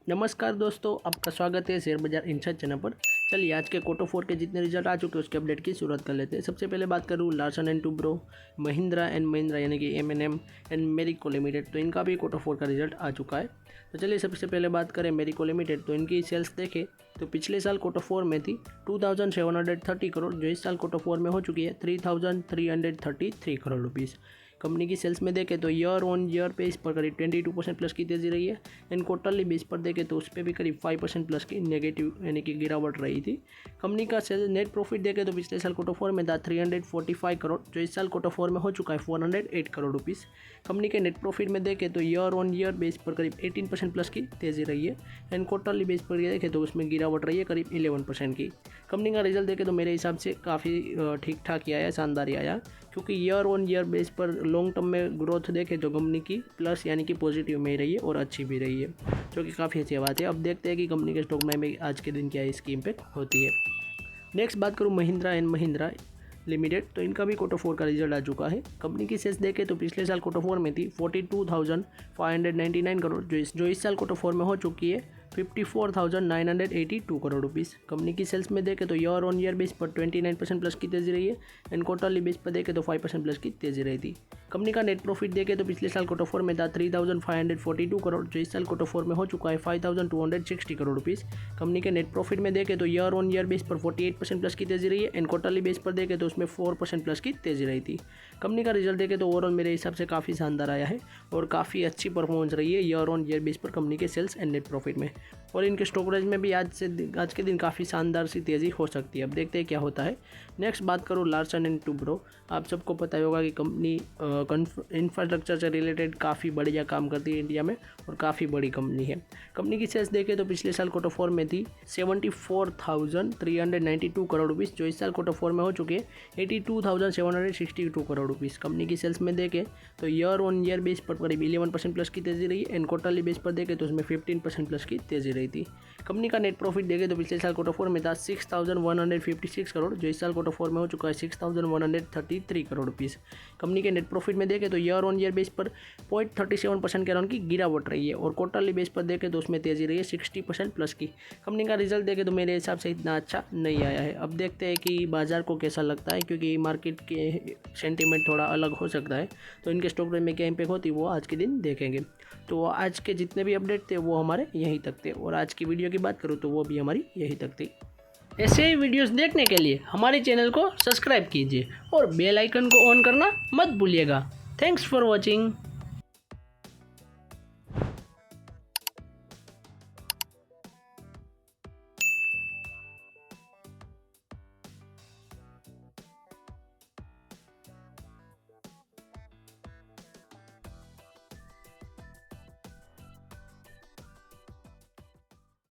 नमस्कार दोस्तों, आपका स्वागत है शेयर बाजार इनसाइड चैनल पर। चलिए आज के क्वार्टर 4 के जितने रिजल्ट आ चुके हैं उसके अपडेट की शुरुआत कर लेते हैं। सबसे पहले बात करूँ Larsen and Toubro, Mahindra and Mahindra यानी कि M&M एंड मेरिको लिमिटेड, तो इनका भी क्वार्टर 4 का रिजल्ट आ चुका है। तो चलिए सबसे पहले बात करें मेरिको लिमिटेड, तो इनकी सेल्स देखें तो पिछले साल क्वार्टर 4 में थी 2730 करोड़, जो इस साल क्वार्टर 4 में हो चुकी है 3333 करोड़ रुपीज़। कंपनी की सेल्स में देखें तो ईयर ऑन ईयर पे इस पर करीब 22% प्लस की तेज़ी रही है। एंड क्वार्टरली बेस पर देखें तो उस पर भी करीब 5% प्लस की नेगेटिव यानी कि गिरावट रही थी। कंपनी का सेल नेट प्रॉफिट देखें तो पिछले साल क्वार्टर 4 में था 345 करोड़, जो इस साल क्वार्टर 4 में हो चुका है 408 करोड़ रुपीज़। कंपनी के नेट प्रॉफिट में देखें तो ईयर ऑन ईयर बेस पर करीब 18% प्लस की तेज़ी रही है। एंड क्वार्टरली बेस पर देखें तो उसमें गिरावट रही है करीब 11% की। कंपनी का रिजल्ट देखें तो मेरे हिसाब से काफ़ी ठीक ठाक ही आया, शानदार ही आया, क्योंकि ईयर ऑन ईयर बेस पर लॉन्ग टर्म में ग्रोथ देखें तो कंपनी की प्लस यानी कि पॉजिटिव में ही रही है और अच्छी भी रही है, जो कि काफ़ी अच्छी बात है। अब देखते हैं कि कंपनी के स्टॉक में भी आज के दिन क्या इसकी इम्पैक्ट होती है। नेक्स्ट बात करूँ महिंद्रा एंड महिंद्रा लिमिटेड, तो इनका भी क्वार्टर 4 का रिजल्ट आ चुका है। कंपनी की सेल्स देखें तो पिछले साल क्वार्टर 4 में थी 42,599 करोड़, जो इस साल क्वार्टर 4 में हो चुकी है 54,982 करोड़ रुपीज़। कंपनी की सेल्स में देखें तो ईयर ऑन ईयर बेस पर 29% प्लस की तेज़ी रही है। एंड क्वार्टरली बेस पर देखें तो 5% प्लस की तेज़ी रही थी। कंपनी का नेट प्रॉफिट देखें तो पिछले साल क्वार्टर 4 में था 3,542 करोड़, जो इस साल क्वार्टर 4 में हो चुका है 5,260 करोड़ रुपीज़। कंपनी के नेट प्रॉफिट में देखें तो ईयर ऑन ईयर बेस पर 48% प्लस की तेज़ी रही है। एंड क्वार्टरली बेस पर देखें तो उसमें 4% प्लस की तेज़ी रही थी। कंपनी का रिजल्ट देखें तो ओवरऑल मेरे हिसाब से काफ़ी शानदार आया है और काफ़ी अच्छी परफॉर्मेंस रही है ईयर ऑन ईयर बेस पर कंपनी के सेल्स एंड नेट प्रॉफिट में। और इनके स्टॉक में भी आज के दिन काफ़ी शानदार सी तेज़ी हो सकती है। अब देखते हैं क्या होता है। नेक्स्ट बात करूँ लार्सन एंड टुब्रो, आप सबको पता होगा कि कंपनी इंफ्रास्ट्रक्चर से रिलेटेड काफ़ी बढ़िया काम करती है इंडिया में और काफ़ी बड़ी कंपनी है। कंपनी की सेल्स देखें तो पिछले साल क्वार्टर 4 में थी 74,392 करोड़ रुपीज़, जो इस साल क्वार्टर 4 में हो चुके हैं 82,762 करोड़ रुपीज़। कंपनी की सेल्स में देखें तो ईयर ऑन ईयर बेस पर करीब 11% प्लस की तेज़ी रही है। एंड क्वार्टरली बेस पर देखें तो उसमें 15% प्लस की तेज़ी रही थी। कंपनी का नेट प्रॉफिट देखें तो पिछले साल क्वार्टर 4 में था 6,156 करोड़, जो इस साल क्वार्टर 4 में हो चुका है 6,133 करोड़ रुपीज़। कंपनी के नेट प्रॉफिट में देखें तो ईयर ऑन ईयर बेस पर 0.37% के अराउंड की गिरावट रही है। और क्वार्टरली बेस पर देखें तो उसमें तेज़ी रही है 60% प्लस की। कंपनी का रिजल्ट देखें तो मेरे हिसाब से इतना अच्छा नहीं आया है। अब देखते हैं कि बाजार को कैसा लगता है, क्योंकि मार्केट के सेंटीमेंट थोड़ा अलग हो सकता है, तो इनके स्टॉक में क्या इम्पैक्ट होती है वो आज के दिन देखेंगे। तो आज के जितने भी अपडेट थे वो हमारे यहीं तक थे, और आज की वीडियो की बात करूँ तो वो भी हमारी यहीं तक थी। ऐसे ही वीडियोस देखने के लिए हमारे चैनल को सब्सक्राइब कीजिए और बेल आइकन को ऑन करना मत भूलिएगा। Thanks for watching.